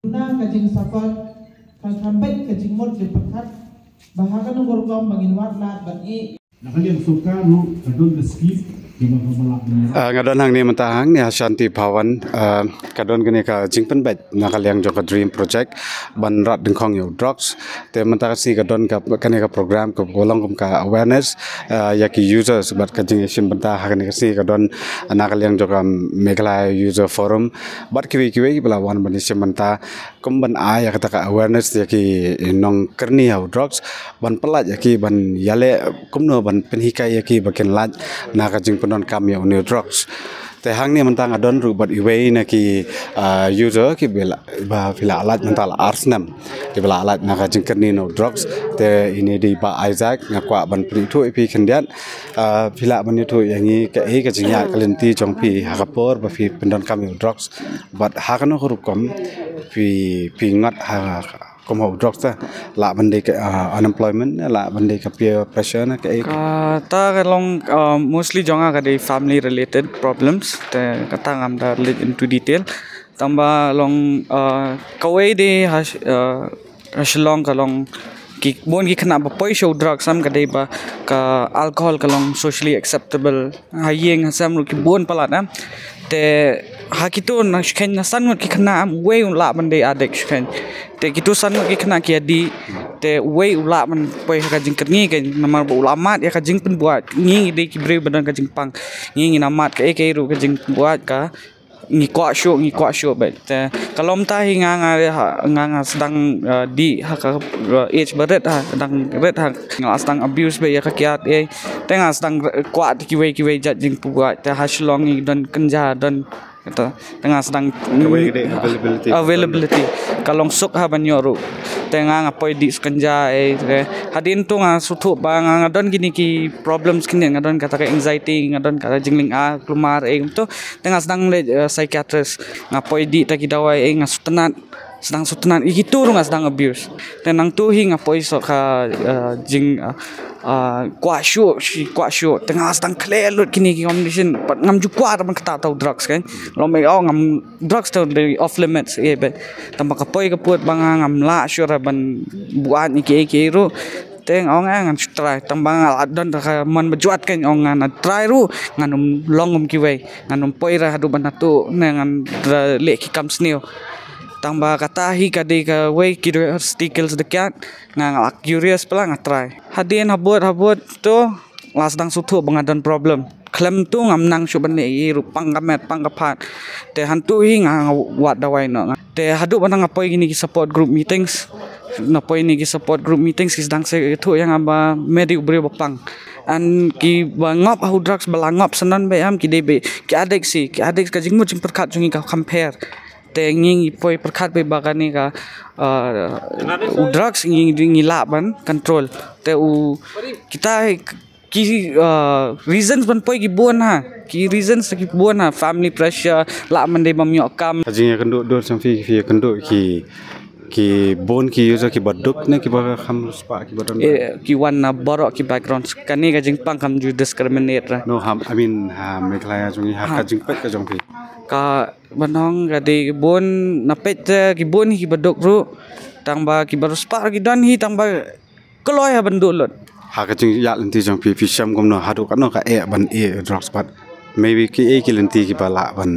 Na kajing safar sampai kajing mot di pekat bahakan nunggu kom bangin warna bani. Nakaliang suka no kadon skip ngadon hang ni mentahang ni Shanti Bhawan kadon gini ka jingpen bet nakaliang joka dream project ban rat dengkong yo drugs te mentah si kadon ka kani ka program ka bolong ka awareness yaki users bat ka jing sim bentah kani si kadon nakaliang joka Meghalaya user forum bat kiwi bala wan ban sim bentah kumban ya kata ka awareness yaki nong kerni yo drugs ban pelat yaki ban yale kumno ban penhikai yaki bakin laj naka jing non kami on drugs te hang ni mentang adon rubat iwei na ki user ki bela alat mental arsnam ki bela alat na ka jingkerni no drugs te ini di ba Isaac ngakwa ban pri thu pi khendian phila ban thu yangi ka ka jingya kalenti jongpi hakapor ba fi pendon kami drugs but hakano hurukom pi ngat ha kom ho drugs la bande ke unemployment la bande ke peer pressure na ke ta long mostly jonga ka de family related problems te kata ngam da into detail tamba long kawai de hasilong ka long ki bon ki khana ba poi show drugs sam ka de ba ka alcohol ka long socially acceptable hayeng hasam ru ki bon palat na te hakito na shken na san ki khana am way la bande adek shken te gitu san ki kena ki adi te way ula man poi ka jing kerni ke namar bu ulamat ya ka jing pen buat ngi de ki bre badan ka jing pang ngi namat ke ru ka jing buat ka ngi kwa show bet te kalom ta hinga nga sedang di ha ka age baret ha sedang ret ha nga sedang abuse be ya ka kiat te nga sedang kwa ki way jat jing buat te haslong ngi don kenja don kata tengah sedang availability kalong sok ha banyoru tengah ngapoi di skenja hadin tu nga sutu bang ngadon gini ki problems kini ngadon kata ke anxiety ngadon kata jingling kelumar tu tengah sedang le psychiatrist ngapoi di taki dawai ngasutenat sedang sutenan itu nga sedang abuse tenang tu hi ngapoi sok ka jing kwa show tengah sedang clear lut kini ki condition pat ngam ju kwa man kata tahu drugs kan lo me ngam drugs tu off limits bet tambah kapoi kaput bang ngam la sure ban buat ni ki ru teng ong ngam try tambah adon ka man bejuat kan ong ngan try ru nganum longum ki we nganum poi ra hadu banatu ngan le ki kam sneo tambah kata hi kade ka way curiosity dekat nga curious pala nga try hadin habut tu las dang sutu bangadon problem klem tu ngam nang suban ni rupang kamet pangkapat te hantu hi nga wat dawai no te hadu banang apoi gini support group meetings napoi ni support group meetings kis dang se tu yang aba medi ubre bapang an ki bangop hu drugs balangop sanan be am ki debe ki adek ka jingmu jing perkat jungi ka compare tenging poi perkat be bagani ka drugs ngi laban control te kita ki reasons ban poi ki buan ha family pressure la mande mamyo kam ajing kendo dor samfi fi kendo ki bon ki user ki baduk ne ki ba kham spa ki badon ki wan na borok ki background kani ka jing pang kam ju discriminate ra no ham I mean Meghalaya jungi ha ka jing pet ka jong pi ka banong ka de bon na pet ki bon ki baduk ru tangba ki baru spa ki dan hi tangba kloy ha bandulot ha ka jing ya lenti jong pi sham kom no hadu kan no ka ban drugs but maybe ki lenti ki bala ban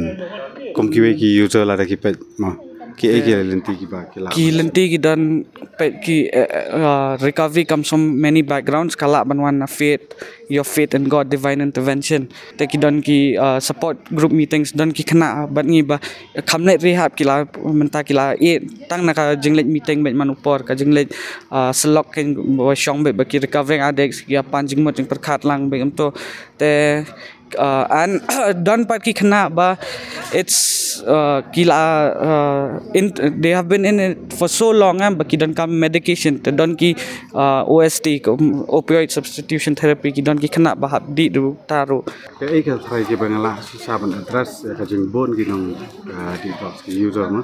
kom ki we ki user la ki pet ma ki lenti ki ba ki lenti ki dan pet ki recovery comes from many backgrounds kala banwan na your faith in God divine intervention te ki dan ki support group meetings dan ki kena bat ngi ba khamle rehab kila menta kila tang na ka jinglet meeting bet manupor ka jinglet selok ken bo shong bet ba ki recovering addicts ki pan jingmot jing perkhat lang be to te and done part ki kena ba it's they have been in it for so long but ki don come medication te don ki OST opioid substitution therapy ki don ki kena ba hab di du taru ke ka thai ki bangala susah ban address ka jing bon ki nong di box ki user ma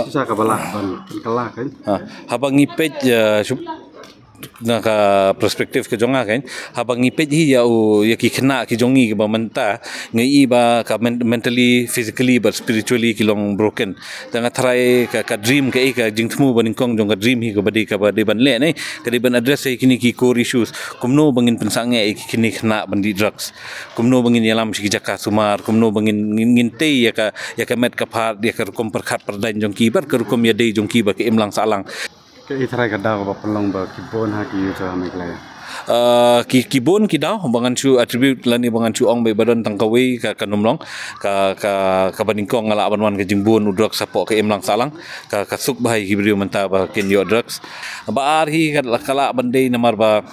susah ka bala ban kala kan habang ipet ngaka perspektif ke jonga kan habang ngipet hi ya ki kena ki jongi ke ba menta ngai ba ka mentally physically but spiritually ki long broken tanga try ka dream ka jingthmu baning kong jong ka dream hi ka bade ban le nei ka ban address kini ki core issues kumno bangin pensange kini kena bandi drugs kumno bangin yalam si jaka sumar kumno bangin nginte ya ka met ka phar ya ka kom perkhat perdan jong ki bar ka kom ya dei jong ki ba ke imlang salang ke ithrai ka daw ba pelong ba kibon ha ki uta meklaya kibon kidau bangan chu attribute lani bangan chu ong be badan tangkawi ka kanumlong ka baningkong ngala banwan ka jingbun udrak sapo ka imlang salang ka suk bahai kibriu menta ba ken yo drugs ba arhi kala bandai namar ba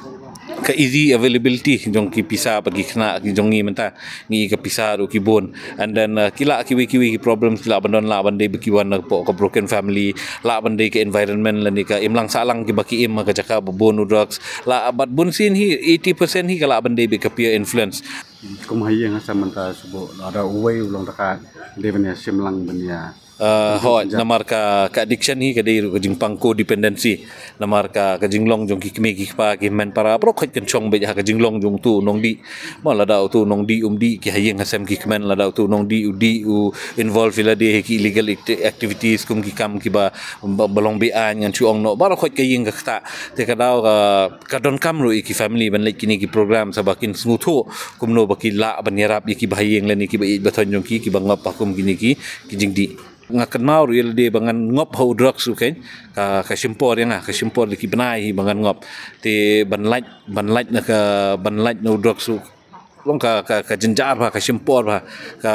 ka easy availability jong ki pisa bagi kena ki jongi menta ngi ka pisa ru kibon and then kila kiwi problems kila bandon la bandai bekiwan po ka broken family la bandai ke environment lani ka imlang salang ki baki im ka jaka bon drugs la bat bun sin hi 80% hi kala bandai be ka peer influence kum hayi nga samanta subo ada uwai ulong taka devenya simlang benya namar ka addiction hi kadai ru jingpang codependency namar ka jinglong jong ki kme ki pa ki men para pro khot kan chong be ka jinglong jong tu nong di ma la dau tu nong di di ki hayeng hasam ki kmen la dau tu nong di u involve la de ki illegal activities kum ki kam ki ba balong be an ngan chu ong no ba khot ka yeng ka ta te ka dau ka don kam ru ki family ban like kini ki program sabakin smutho kum no ba ki la ban yarap ki ba hayeng la ni ki ba i bathon jong ki ba ngap kum kini ki jingdi ngakan mau real de bangan ngop ho drugs kan ka simpor yang ka simpor ki benai bangan ngop te ban light no drugs long ka jenjar ba ka simpor ba ka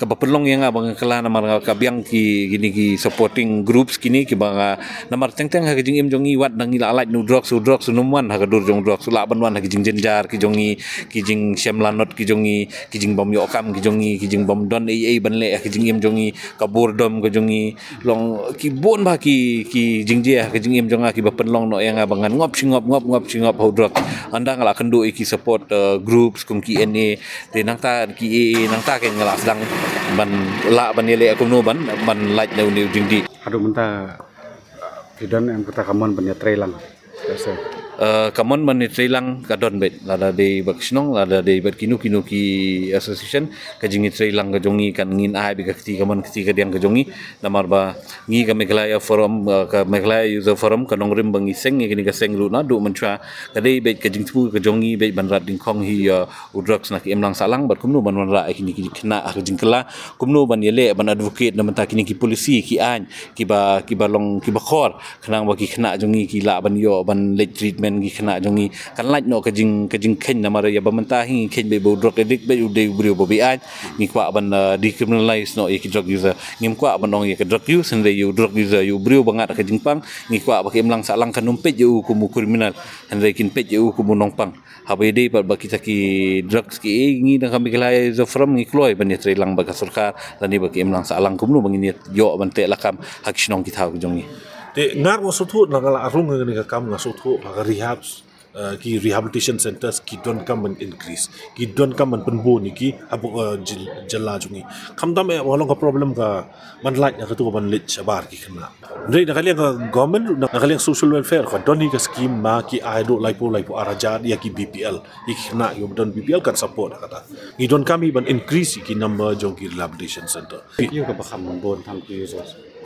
bapelong yang abang kala namar ka biang ki gini ki supporting groups kini ki bang namar teng ha jing im jongi wat nang ila light no drugs numan ha ka dur jong drugs la ban ha ki jing jenjar ki jongi ki jing semlanot ki jongi ki jing bom yokam ki jongi ki jing bom don ban le ki jing im jongi ka bordom ki jongi long ki bon ba ki jing je ki jing im jonga ki bapelong no yang abang ngop singop ho drugs anda ngala kendu ki support groups kum ki NA te nang ta ki AA nang ta ken ngala sedang ban la ban yele akum no ban like no new jingdi adu menta kidan em kata kamon banya trailang kamon man ni trailang kadon bet lada de baksnong lada de bet kinu ki association ka jingi trailang ka jongi kan ngin ai bi ka kti kamon kti ka diang ka jongi namar ba ngi ka Meghalaya forum ka Meghalaya user forum ka nongrim bangi seng ngi ka seng lu na du mantra ka de bet ka jing tu ka jongi bet ban rat ding khong hi udrugs na ki emlang salang bat kumnu ban wan ra kini ki kena ka jing kala kumnu ban yele ban advocate na menta kini ki polisi ki an ki ba long ki ba khor khnang ba ki kena jongi ki la ban yo ban late treatment gi kena jongi kan like no ka jing ken na mara ya bamenta hi ken be drug addict be u de brio bo bi an ni kwa ban decriminalize no ki drug user ngim kwa ban ong ya ka drug use and you drug user you brio bangat ka jing pang ni kwa ba ke imlang salang kan numpet you ku kriminal and kin pet you ku nong pang habede ba kita ki drugs ki ngi dang kami kelai zo from ngi kloi ban ni lang ba ka sarkar dan ni ba ki imlang salang kumnu bangin yo ban te lakam hak shinong ki thau jongi te ngar mo sotu na kala arung ngani ka kam na sotu ka rehabs ki rehabilitation centers ki don kam increase ki don kam penbo ni ki abu jalla jungi kam dam e walong ka problem ka man like na ka tu ban lit sabar ki kana ndai na kali ka government na kali social welfare ka don ni ka scheme ma ki aido laipo araja ya ki BPL ikna yo don BPL kan support kata ni don kami ban increase ki number jong ki rehabilitation center yo ka bakam bon tham ki users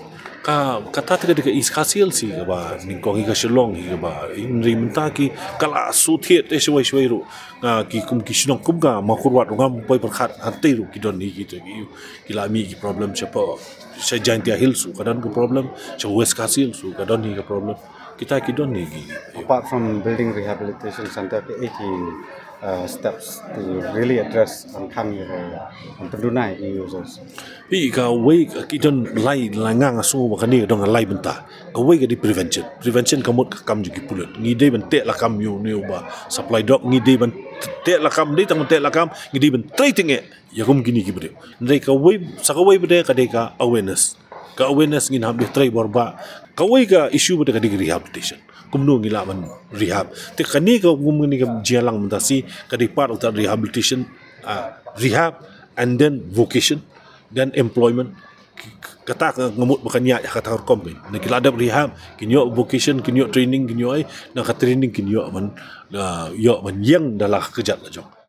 kata tiga dekat iskasil sih ba ningkong ika Shillong higa ba inri mentaki kala suthiet shwai ru ki kum ki Shillong kum ga makurwat ngam poi perkhat hantai ru ki don ni kita ki lami ki problem chapa sejain tia hill su kadan ke problem cha west kasil su kadan ni ke problem kita ki don ni apart from building rehabilitation center ke 18 steps to really address and come pendunai users pi ka way ki don lai langang asu makani dong lai benta ka way ka di prevention kamot ka kam jugi pulut ngi de ben te la kam yu ne ba supply dog ngi de ben te la kam de tang te la kam ngi de ben treating e ya kum gini ki bre ndai ka way sa ka way bede ka de ka awareness ngi nam de trai borba ka way ka issue bede ka di rehabilitation kumno ngila man rehab te kani ka gumni ka jialang mendasi ka di part of the rehabilitation rehab and then vocation then employment kata ngemut bukan ya kata kompen nak ladap rehab kinyo vocation kinyo training kinyo ai nak training kinyo man yo man yang dalah kejat la jong